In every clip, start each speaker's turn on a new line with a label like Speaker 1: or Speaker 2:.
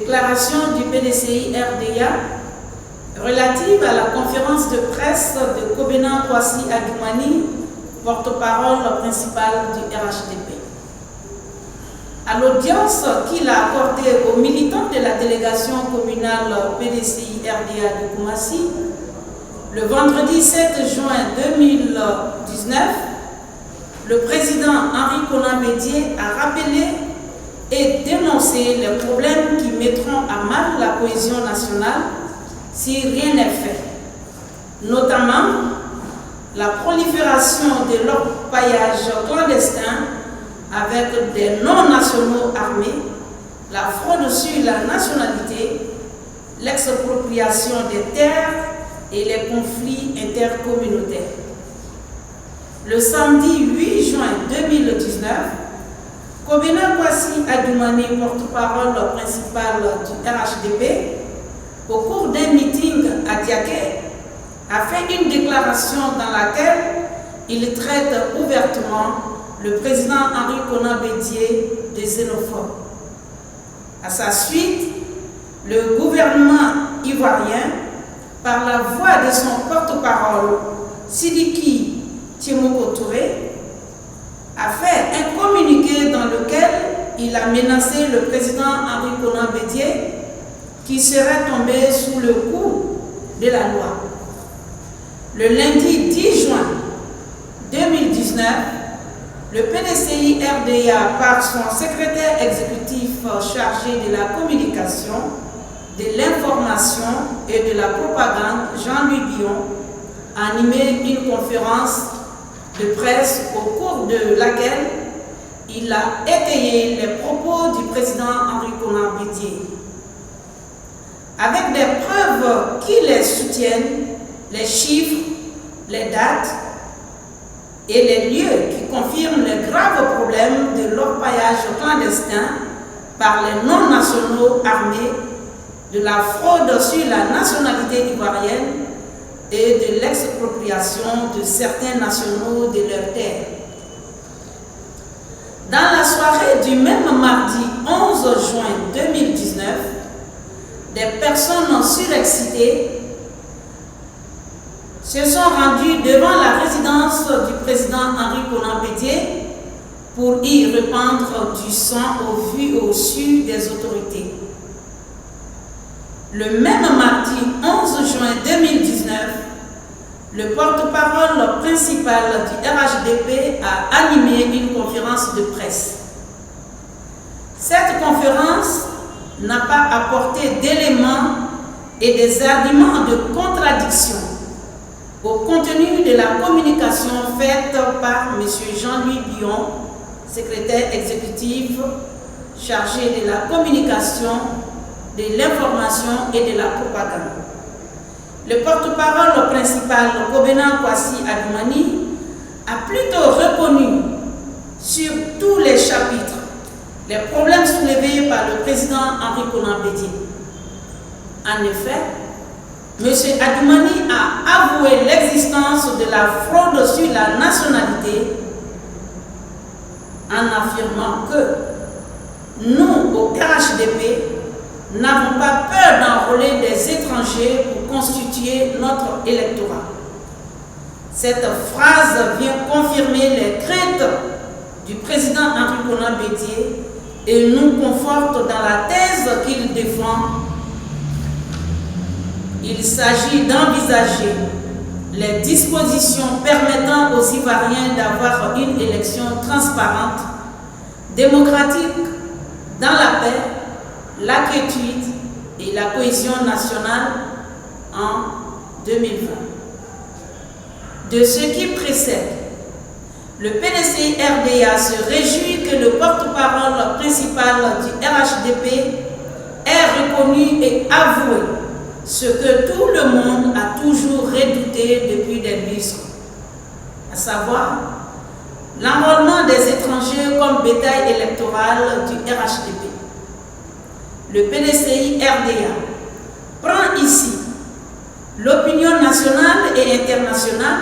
Speaker 1: Déclaration du PDCI RDA relative à la conférence de presse de Kobena Kwasi Adjoumani, porte-parole principale du RHDP. À l'audience qu'il a accordée aux militants de la délégation communale PDCI RDA de Koumassi, le vendredi 7 juin 2019, le président Henri Konan Bédié a rappelé et dénoncé les problèmes qui mettront à mal la cohésion nationale si rien n'est fait, notamment la prolifération de l'orpaillage clandestin avec des non-nationaux armés, la fraude sur la nationalité, l'expropriation des terres et les conflits intercommunautaires. Le samedi 8 juin 2019, Kobena Kwasi Adjoumani, porte-parole principale du RHDP, au cours d'un meeting à Diaké, a fait une déclaration dans laquelle il traite ouvertement le président Henri Konan Bédié de xénophobe. À sa suite, le gouvernement ivoirien, par la voix de son porte-parole, Sidiki Tchemoko Touré, a fait un communiqué dans lequel il a menacé le président Henri Konan Bédié qui serait tombé sous le coup de la loi. Le lundi 10 juin 2019, le PDCI RDA, par son secrétaire exécutif chargé de la communication, de l'information et de la propagande, Jean-Louis Billon, a animé une conférence de presse au cours de laquelle il a étayé les propos du président Henri Konan Bédié. Avec des preuves qui les soutiennent, les chiffres, les dates et les lieux qui confirment les graves problèmes de l'orpaillage clandestin par les non-nationaux armés, de la fraude sur la nationalité ivoirienne et de l'expropriation de certains nationaux de leurs terres. Dans la soirée du même mardi 11 juin 2019, des personnes surexcitées se sont rendues devant la résidence du président Henri Konan Bédié pour y répandre du sang au vu et au su des autorités. Le même mardi 11 juin 2019, le porte-parole principal du RHDP a animé une conférence de presse. Cette conférence n'a pas apporté d'éléments et des arguments de contradiction au contenu de la communication faite par M. Jean-Louis Billon, secrétaire exécutif chargé de la communication, de l'information et de la propagande. Le porte-parole principal, Kobena Kwasi Adjoumani, a plutôt reconnu sur tous les chapitres les problèmes soulevés par le président Henri Konan Bédié. En effet, M. Adjoumani a avoué l'existence de la fraude sur la nationalité en affirmant que nous, au RHDP, n'avons pas peur d'enrôler des étrangers pour constituer notre électorat. Cette phrase vient confirmer les craintes du président Henri Konan Bédié et nous conforte dans la thèse qu'il défend. Il s'agit d'envisager les dispositions permettant aux Ivoiriens d'avoir une élection transparente, démocratique, dans la paix, la quiétude et la cohésion nationale en 2020. De ce qui précède, le PDCI RDA se réjouit que le porte-parole principal du RHDP ait reconnu et avoué ce que tout le monde a toujours redouté depuis des lustres, à savoir l'enrôlement des étrangers comme bétail électoral du RHDP. Le PDCI RDA prend ici l'opinion nationale et internationale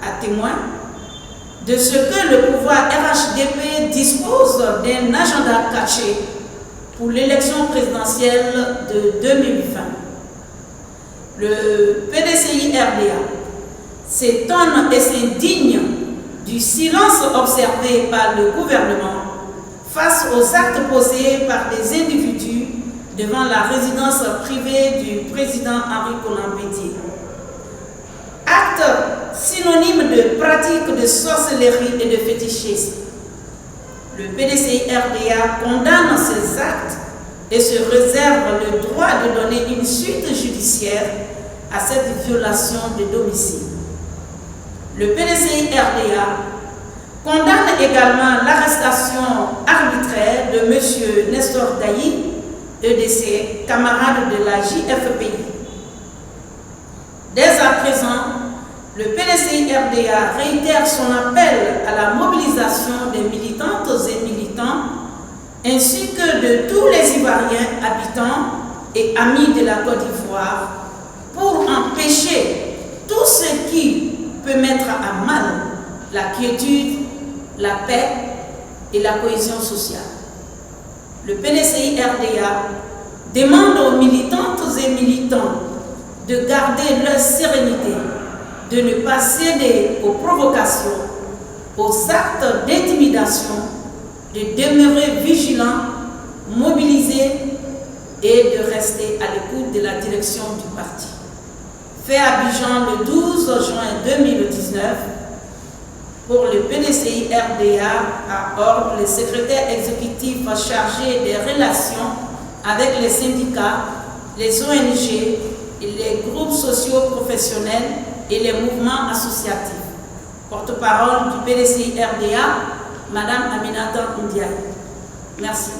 Speaker 1: à témoin de ce que le pouvoir RHDP dispose d'un agenda caché pour l'élection présidentielle de 2020. Le PDCI-RDA s'étonne et s'indigne du silence observé par le gouvernement face aux actes posés par des individus devant la résidence privée du président Henri Konan Bédié. Actes synonymes de pratiques de sorcellerie et de fétichisme. Le PDCI-RDA condamne ces actes et se réserve le droit de donner une suite judiciaire à cette violation de domicile. Le PDCI-RDA condamne également l'arrestation arbitraire de M. Nestor Dayi et de ses camarades de la JFPI. Dès à présent, le PDCI-RDA réitère son appel à la mobilisation des militantes et militants ainsi que de tous les Ivoiriens habitants et amis de la Côte d'Ivoire pour empêcher tout ce qui peut mettre à mal la quiétude, la paix et la cohésion sociale. Le PDCI-RDA demande aux militantes et militants de garder leur sérénité, de ne pas céder aux provocations, aux actes d'intimidation, de demeurer vigilants, mobilisés et de rester à l'écoute de la direction du parti. Fait à Abidjan le 12 juin 2019, pour le PDCI-RDA à Orbe, le secrétaire exécutif chargé des relations avec les syndicats, les ONG et les groupes sociaux professionnels et les mouvements associatifs. Porte-parole du PDCI-RDA, Madame Aminata Ndiaye. Merci.